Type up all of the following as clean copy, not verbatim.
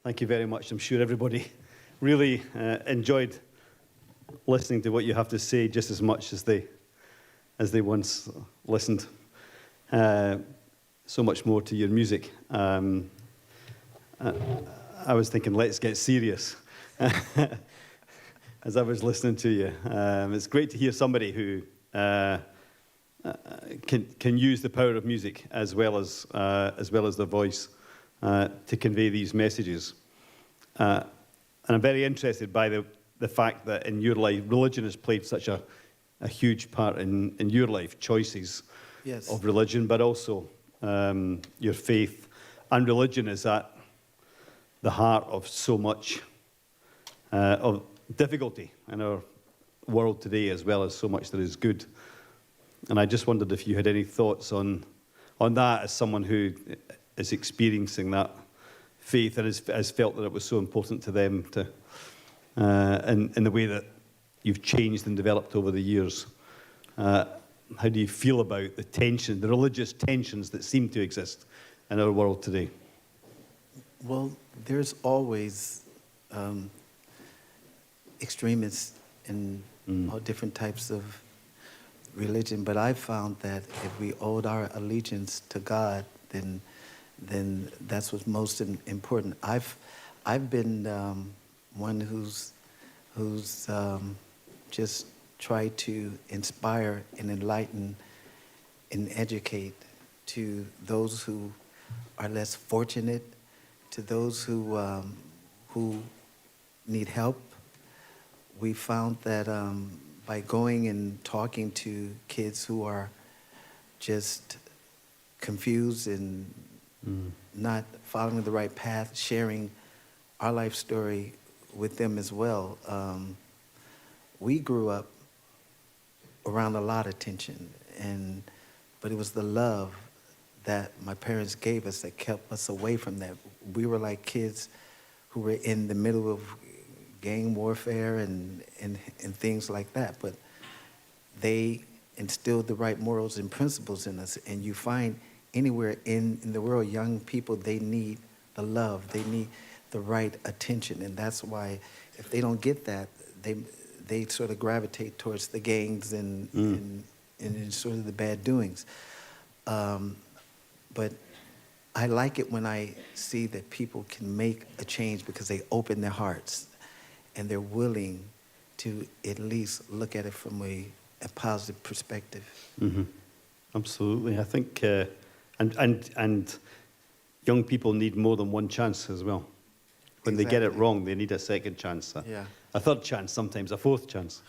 Thank you very much. I'm sure everybody really enjoyed listening to what you have to say just as much as they once listened. So much more to your music. I was thinking, let's get serious as I was listening to you. It's great to hear somebody who can use the power of music as well as their voice to convey these messages. And I'm very interested by the fact that in your life, religion has played such a huge part in your life, choices Yes. of religion, but also your faith. And religion is at the heart of so much of difficulty in our world today, as well as so much that is good. And I just wondered if you had any thoughts on that as someone who is experiencing that faith and has felt that it was so important to them to, in the way that you've changed and developed over the years. How do you feel about the tension, the religious tensions that seem to exist in our world today? Well, there's always extremists in all different types of religion, but I found that if we owed our allegiance to God, then that's what's most important. I've been one who's just tried to inspire and enlighten and educate to those who are less fortunate, to those who need help. We found that by going and talking to kids who are just confused and not following the right path, sharing our life story with them as well. We grew up around a lot of tension, but it was the love that my parents gave us that kept us away from that. We were like kids who were in the middle of gang warfare and things like that, but they instilled the right morals and principles in us. And you find anywhere in the world, young people, they need the love, they need the right attention, and that's why if they don't get that, they sort of gravitate towards the gangs and sort of the bad doings. But I like it when I see that people can make a change because they open their hearts and they're willing to at least look at it from a positive perspective. Mm-hmm. Absolutely. I think, and young people need more than one chance as well. When they get it wrong, they need a second chance, a third chance, sometimes a fourth chance.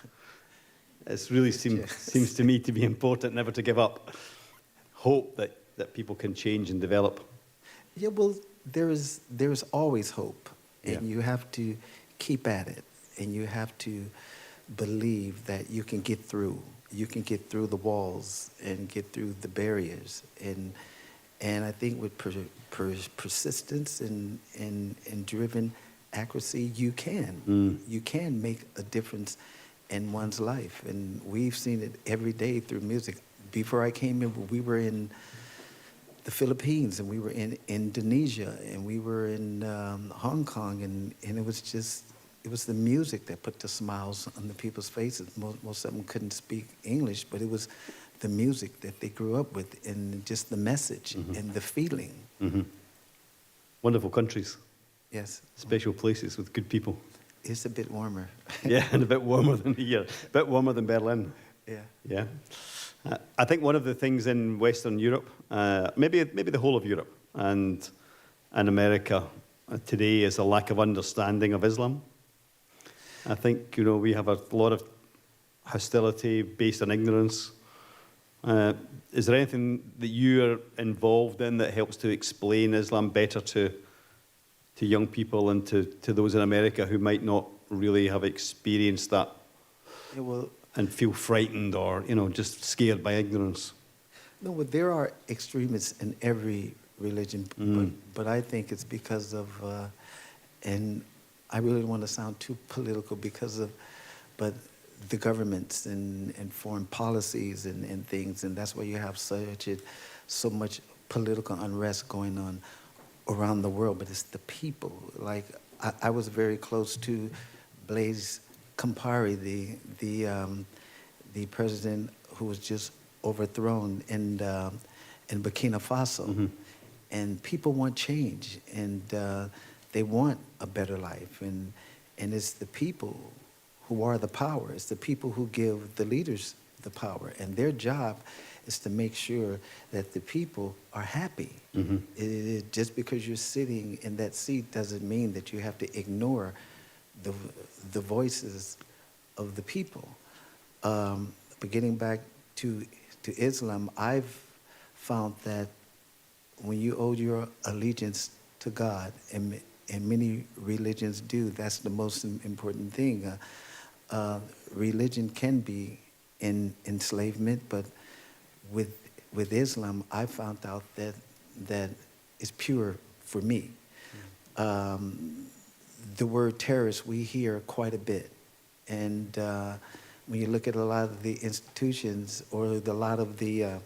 It really seems to me to be important never to give up. Hope that people can change and develop. Yeah, well, there's always hope, and you have to keep at it, and you have to believe that you can get through. You can get through the walls and get through the barriers, and I think with persistence and driven accuracy, you can make a difference in one's life, and we've seen it every day through music. Before I came in, we were in the Philippines, and we were in Indonesia, and we were in Hong Kong, and it was the music that put the smiles on the people's faces. Most of them couldn't speak English, but it was the music that they grew up with, and just the message and the feeling. Mm-hmm. Wonderful countries. Yes. Special places with good people. It's a bit warmer. Yeah, and a bit warmer than here. A bit warmer than Berlin. Yeah. Yeah. I think one of the things in Western Europe, maybe the whole of Europe and America today, is a lack of understanding of Islam. I think, we have a lot of hostility based on ignorance. Is there anything that you're involved in that helps to explain Islam better to young people and to those in America who might not really have experienced that and feel frightened or, just scared by ignorance? No, but there are extremists in every religion, but I think it's because of, and I really don't want to sound too political but the governments and foreign policies and things, and that's why you have so much political unrest going on around the world, but it's the people. Like I was very close to Blaise Compaoré, the president who was just overthrown in Burkina Faso. Mm-hmm. And people want change, and they want a better life. And it's the people who are the power. It's the people who give the leaders the power. And their job is to make sure that the people are happy. Mm-hmm. Just because you're sitting in that seat doesn't mean that you have to ignore the voices of the people. But getting back to Islam, I've found that when you owe your allegiance to God, and many religions do, that's the most important thing. Religion can be in enslavement, but with Islam, I found out that it's pure for me. The word terrorist we hear quite a bit, and when you look at a lot of the institutions or a lot of the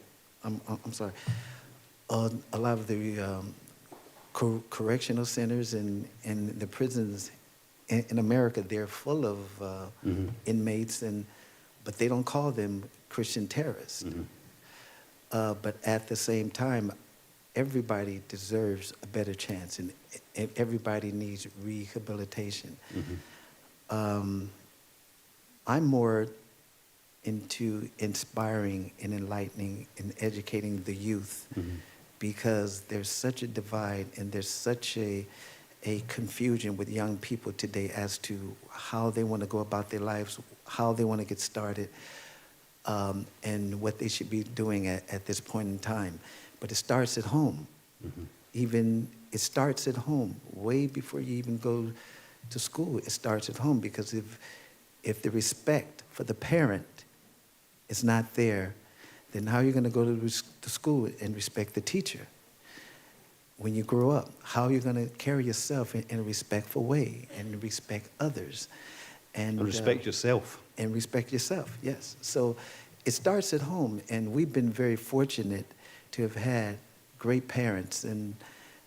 a lot of the correctional centers and the prisons in America, they're full of Mm-hmm. inmates, but they don't call them Christian terrorists. Mm-hmm. But at the same time, everybody deserves a better chance, and everybody needs rehabilitation. Mm-hmm. I'm more into inspiring and enlightening and educating the youth, Mm-hmm. because there's such a divide and there's such a confusion with young people today as to how they want to go about their lives, how they want to get started, and what they should be doing at this point in time. But it starts at home. Mm-hmm. It starts at home, way before you even go to school. It starts at home, because if the respect for the parent is not there, then how are you going to go to school and respect the teacher? When you grow up, how are you going to carry yourself in a respectful way and respect others? And respect yourself. And respect yourself, yes. So it starts at home, and we've been very fortunate to have had great parents, and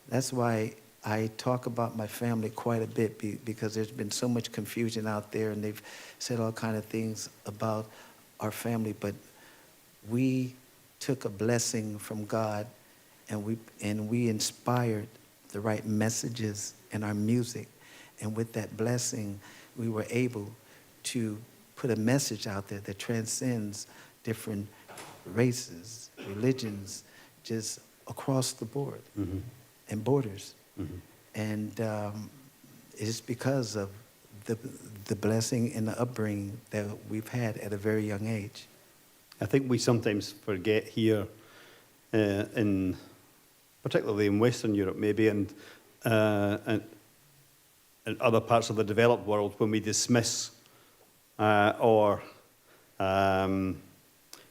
that's why I talk about my family quite a bit, because there's been so much confusion out there, and they've said all kinds of things about our family, but we took a blessing from God, and we inspired the right messages in our music, and with that blessing, we were able to put a message out there that transcends different races, religions, just across the board, Mm-hmm. and borders. Mm-hmm. And it's because of the blessing and the upbringing that we've had at a very young age. I think we sometimes forget here, particularly in Western Europe maybe, and in other parts of the developed world, when we dismiss or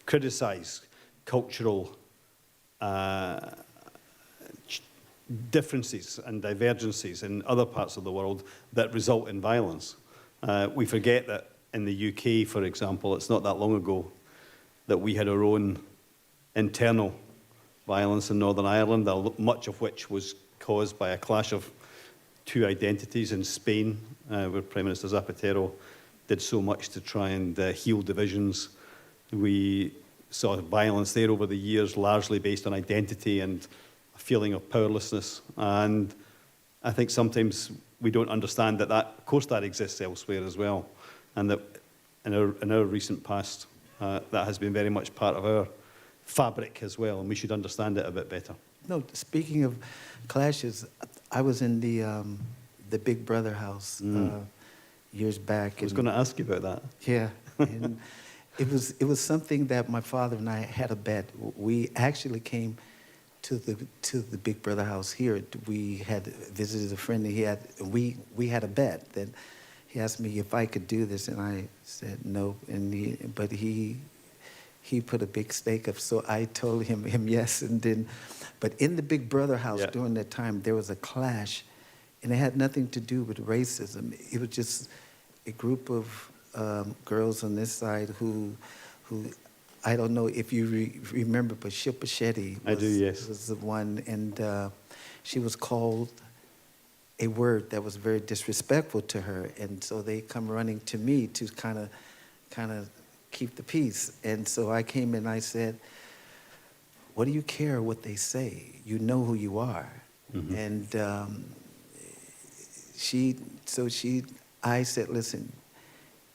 criticize cultural differences and divergences in other parts of the world that result in violence. We forget that in the UK, for example, it's not that long ago that we had our own internal violence in Northern Ireland, much of which was caused by a clash of two identities in Spain, where Prime Minister Zapatero did so much to try and heal divisions. We saw violence there over the years, largely based on identity and a feeling of powerlessness. And I think sometimes we don't understand that of course that exists elsewhere as well, and that in our recent past, that has been very much part of our fabric as well, and we should understand it a bit better. No, speaking of clashes, I was in the Big Brother house years back. I was going to ask you about that. Yeah, and it was something that my father and I had a bet. We actually came to the Big Brother house here. We had visited a friend, and we had a bet that he asked me if I could do this, and I said no. But he put a big stake up, so I told him yes, and then. But in the Big Brother house during that time, there was a clash, and it had nothing to do with racism. It was just a group of girls on this side who I don't know if you remember, but Shilpa Shetty I do, yes. was the one, and she was called a word that was very disrespectful to her, and so they come running to me to kind of keep the peace. And so I came in and I said, what do you care what they say? You know who you are. And I said, listen,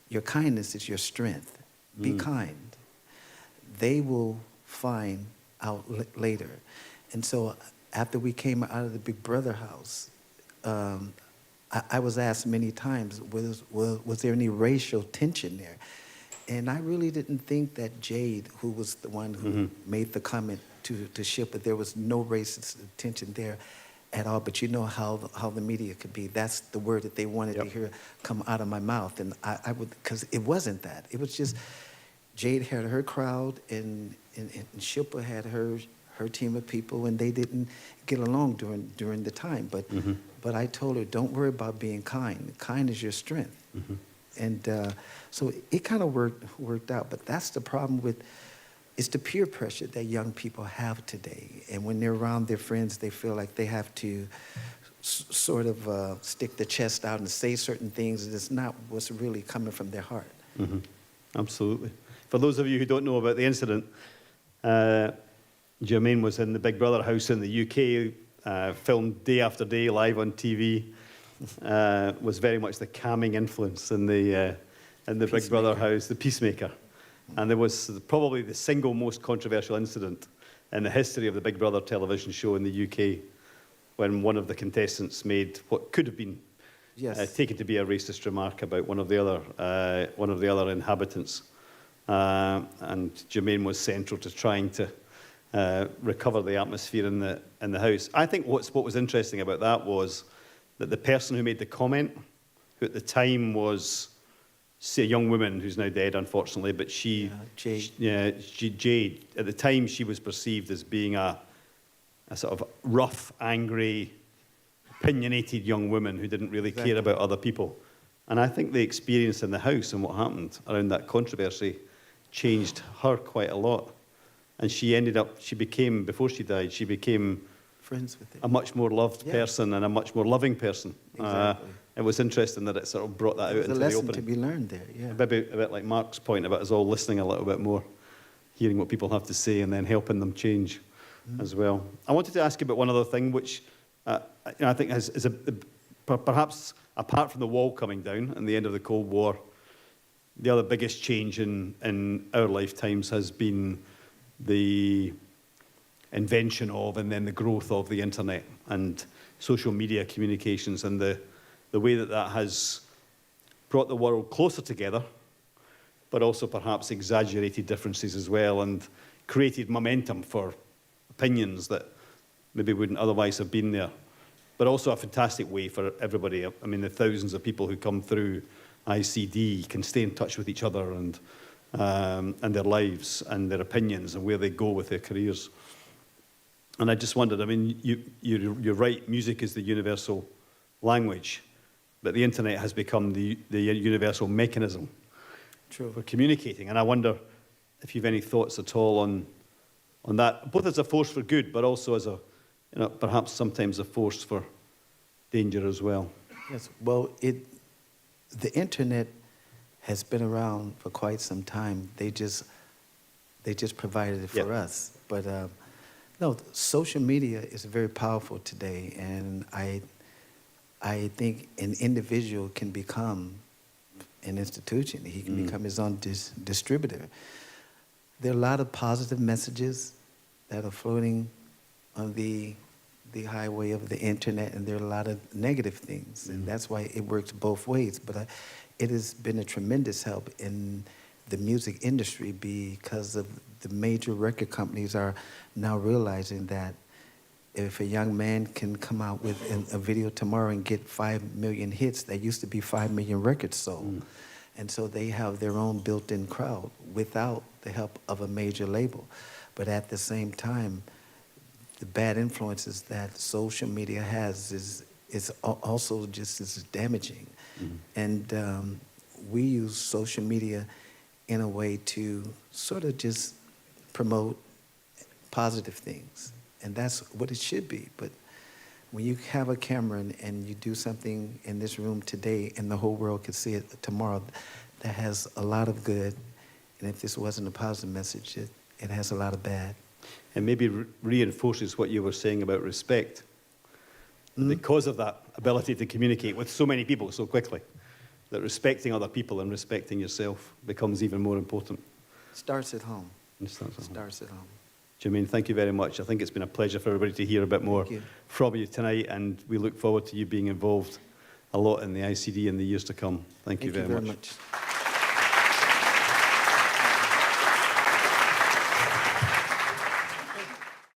your kindness is your strength. Be kind. They will find out later. And so after we came out of the Big Brother house, I was asked many times, was there any racial tension there? And I really didn't think that Jade, who was the one who made the comment to Ship, that there was no racist tension there at all. But you know how the media could be. That's the word that they wanted to hear come out of my mouth. And I would, because it wasn't that. It was just Jade had her crowd, and Shippa had her team of people, and they didn't get along during the time. But I told her, don't worry about being kind. Kind is your strength. And so it kind of worked out. But that's the problem with, it's the peer pressure that young people have today. And when they're around their friends, they feel like they have to sort of stick their chest out and say certain things, and it's not what's really coming from their heart. Absolutely. For those of you who don't know about the incident, Jermaine was in the Big Brother house in the UK, filmed day after day live on TV, was very much the calming influence in the Big Brother house, the peacemaker. And there was probably the single most controversial incident in the history of the Big Brother television show in the UK, when one of the contestants made what could have been taken to be a racist remark about one of the other inhabitants. And Jermaine was central to trying to recover the atmosphere in the house. I think what was interesting about that was that the person who made the comment, who at the time was, say, a young woman who's now dead, unfortunately, but Jade, at the time she was perceived as being a sort of rough, angry, opinionated young woman who didn't really care about other people. And I think the experience in the house and what happened around that controversy changed her quite a lot. And she became, before she died, she became friends with a much more loved person and a much more loving person. Exactly. It was interesting that it sort of brought that out into the opening. There's a lesson to be learned there, yeah. Maybe a bit like Mark's point about us all listening a little bit more, hearing what people have to say and then helping them change as well. I wanted to ask you about one other thing, which I think is perhaps, apart from the wall coming down and the end of the Cold War, the other biggest change in our lifetimes has been the invention of and then the growth of the internet and social media communications, and the way that has brought the world closer together, but also perhaps exaggerated differences as well, and created momentum for opinions that maybe wouldn't otherwise have been there. But also a fantastic way for everybody. I mean, the thousands of people who come through ICD can stay in touch with each other and their lives and their opinions and where they go with their careers. And I just wondered, I mean, you're right, music is the universal language, but the internet has become the universal mechanism for communicating. And I wonder if you've any thoughts at all on that, both as a force for good, but also as perhaps sometimes a force for danger as well. Yes, well, the internet has been around for quite some time. They just provided it for us. But no, social media is very powerful today, and I think an individual can become an institution. He can become his own distributor. There are a lot of positive messages that are floating on the highway of the internet, and there are a lot of negative things, and that's why it works both ways. But it has been a tremendous help in the music industry because of the major record companies are now realizing that if a young man can come out with a video tomorrow and get 5 million hits, there used to be 5 million records sold. And so they have their own built-in crowd without the help of a major label. But at the same time, the bad influences that social media has is also just as damaging. And we use social media in a way to sort of just promote positive things. And that's what it should be. But when you have a camera and you do something in this room today and the whole world could see it tomorrow, that has a lot of good. And if this wasn't a positive message, it has a lot of bad. And maybe reinforces what you were saying about respect. Because of that ability to communicate with so many people so quickly, that respecting other people and respecting yourself becomes even more important. Starts at home. Starts at home. Jermaine, thank you very much. I think it's been a pleasure for everybody to hear a bit more from you tonight, and we look forward to you being involved a lot in the ICD in the years to come. Thank you very much.